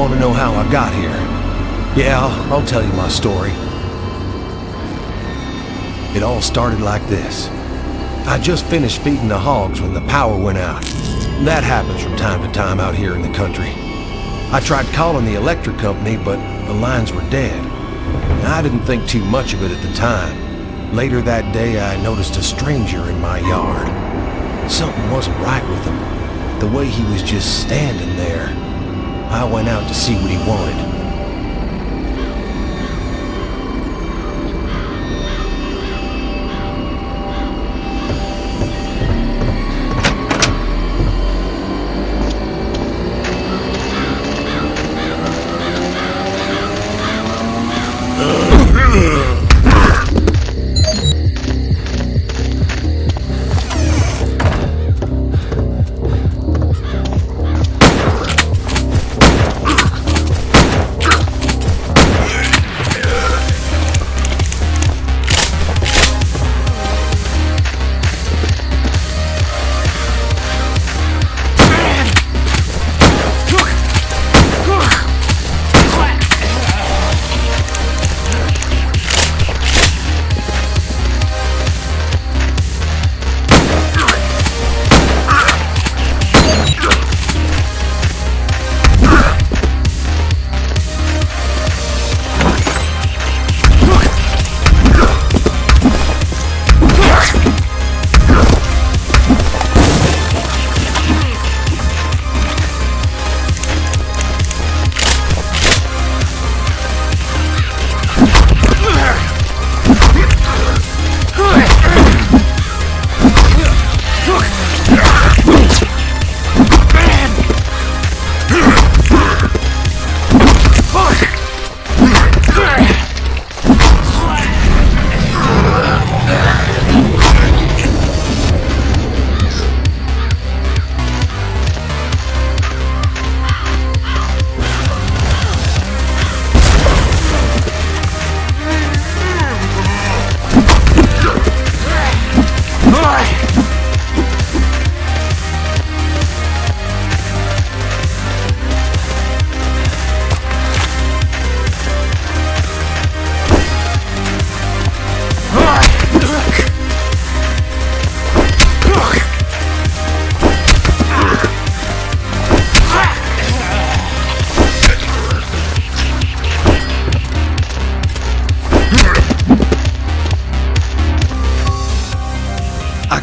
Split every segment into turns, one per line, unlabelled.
want to know how I got here? Yeah, I'll tell you my story. It all started like this. I just finished feeding the hogs when the power went out. That happens from time to time out here in the country. I tried calling the electric company, but the lines were dead. I didn't think too much of it at the time. Later that day, I noticed a stranger in my yard. Something wasn't right with him. The way he was just standing there. I went out to see what he wanted.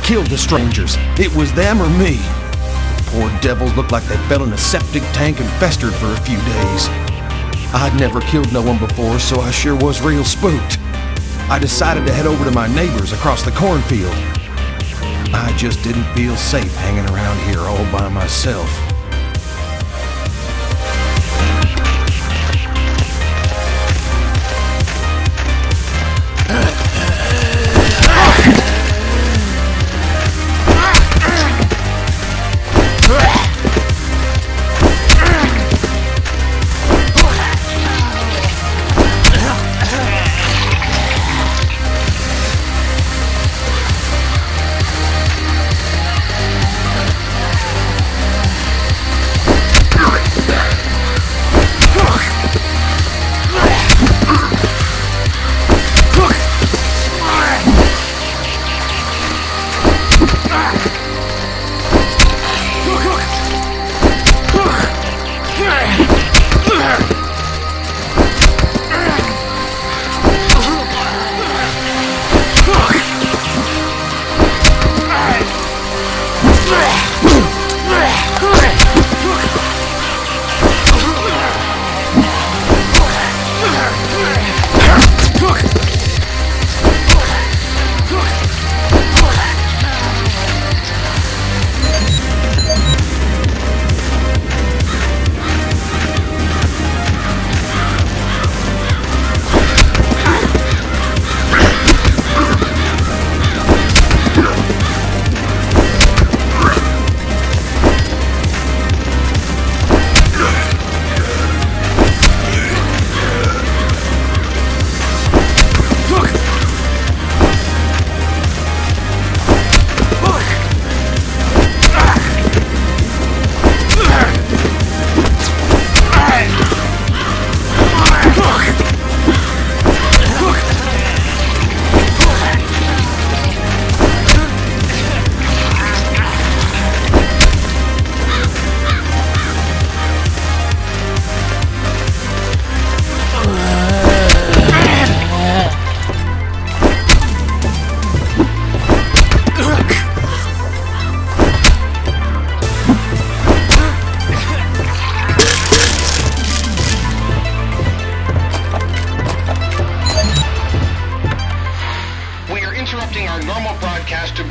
Killed the strangers. It was them or me. The poor devils looked like they fell in a septic tank and festered for a few days. I'd never killed no one before, so I sure was real spooked. I decided to head over to my neighbors across the cornfield. I just didn't feel safe hanging around here all by myself.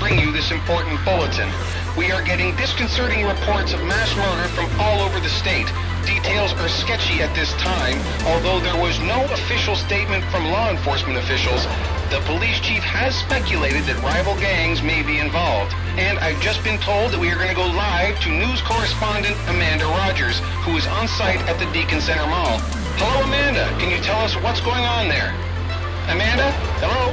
bring you this important bulletin. We are getting disconcerting reports of mass murder from all over the state. Details are sketchy at this time, although there was no official statement from law enforcement officials. The police chief has speculated that rival gangs may be involved. And I've just been told that we are going to go live to news correspondent Amanda Rogers, who is on site at the Deacon Center Mall. Hello, Amanda. Can you tell us what's going on there? Amanda? Hello?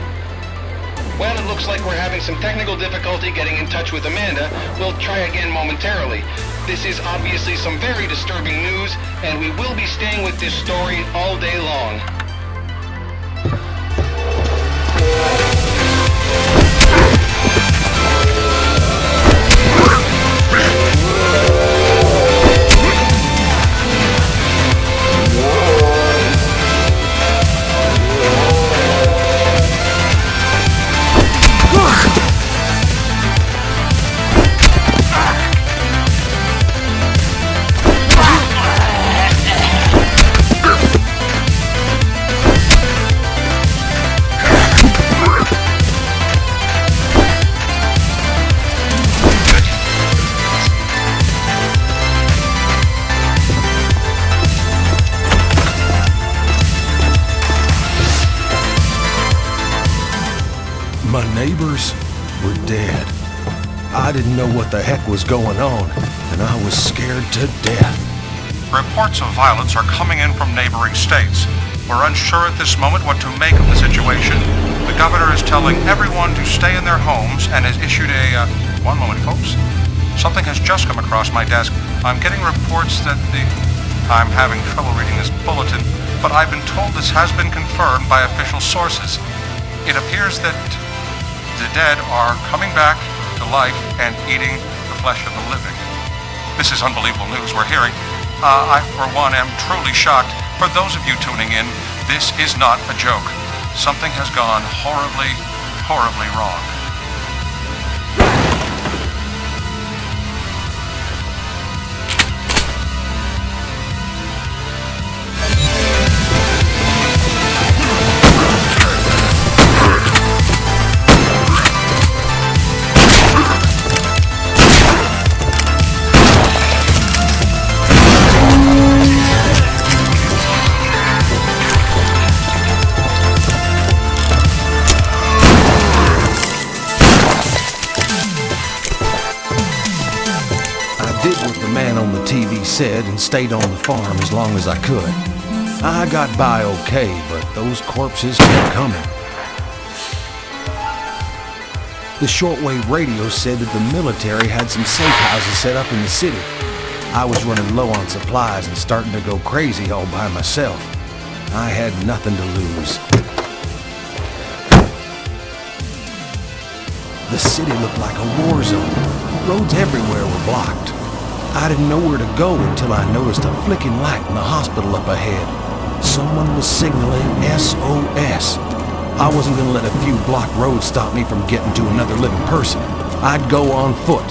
Well, it looks like we're having some technical difficulty getting in touch with Amanda. We'll try again momentarily. This is obviously some very disturbing news, and we will be staying with this story all day long.
My neighbors were dead. I didn't know what the heck was going on, and I was scared to death.
Reports of violence are coming in from neighboring states. We're unsure at this moment what to make of the situation. The governor is telling everyone to stay in their homes and has issued a... one moment, folks. Something has just come across my desk. I'm getting reports that I'm having trouble reading this bulletin, but I've been told this has been confirmed by official sources. It appears that the dead are coming back to life and eating the flesh of the living. This is unbelievable news we're hearing. I, for one, am truly shocked. For those of you tuning in, this is not a joke. Something has gone horribly, horribly wrong.
TV said and stayed on the farm as long as I could. I got by okay, but those corpses kept coming. The shortwave radio said that the military had some safe houses set up in the city. I was running low on supplies and starting to go crazy all by myself. I had nothing to lose. The city looked like a war zone. Roads everywhere were blocked. I didn't know where to go until I noticed a flicking light in the hospital up ahead. Someone was signaling SOS. I wasn't going to let a few blocked roads stop me from getting to another living person. I'd go on foot.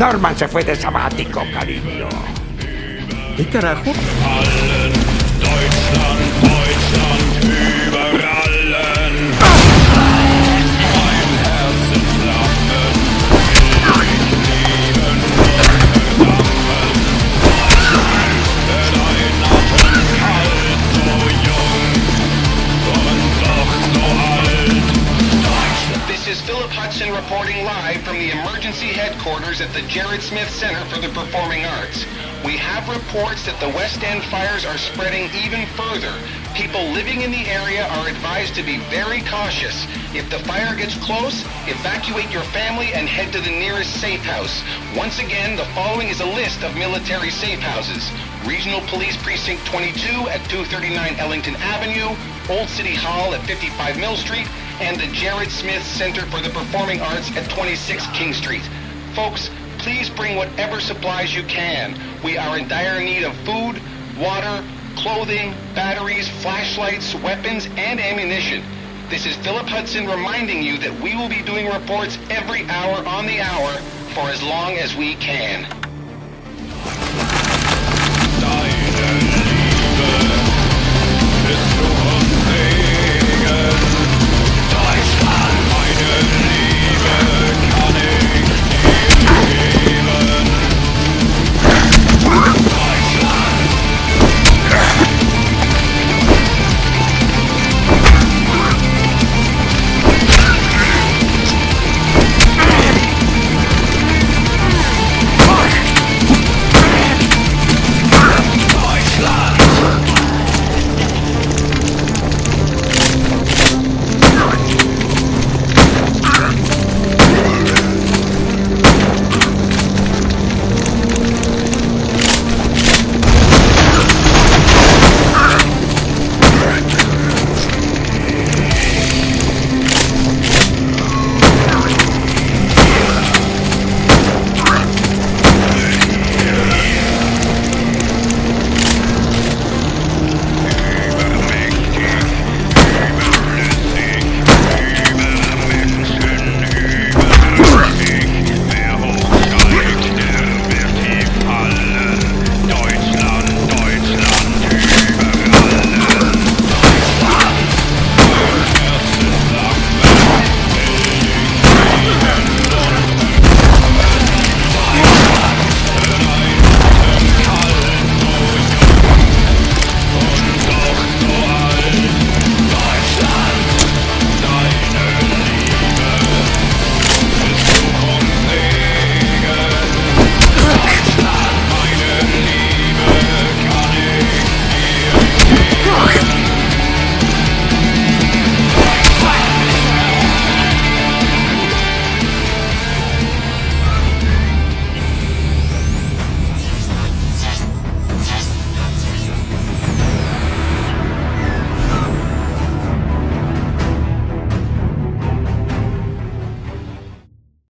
Norman se fue de sabático, cariño.
¿Qué carajo?
This is Philip Hudson reporting live from the emergency headquarters at the Jared Smith Center for the Performing Arts. We have reports that the West End fires are spreading even further. People living in the area are advised to be very cautious. If the fire gets close, evacuate your family and head to the nearest safe house. Once again, the following is a list of military safe houses. Regional Police Precinct 22 at 239 Ellington Avenue, Old City Hall at 55 Mill Street, and the Jared Smith Center for the Performing Arts at 26 King Street. Folks, please bring whatever supplies you can. We are in dire need of food, water, clothing, batteries, flashlights, weapons, and ammunition. This is Philip Hudson reminding you that we will be doing reports every hour on the hour for as long as we can.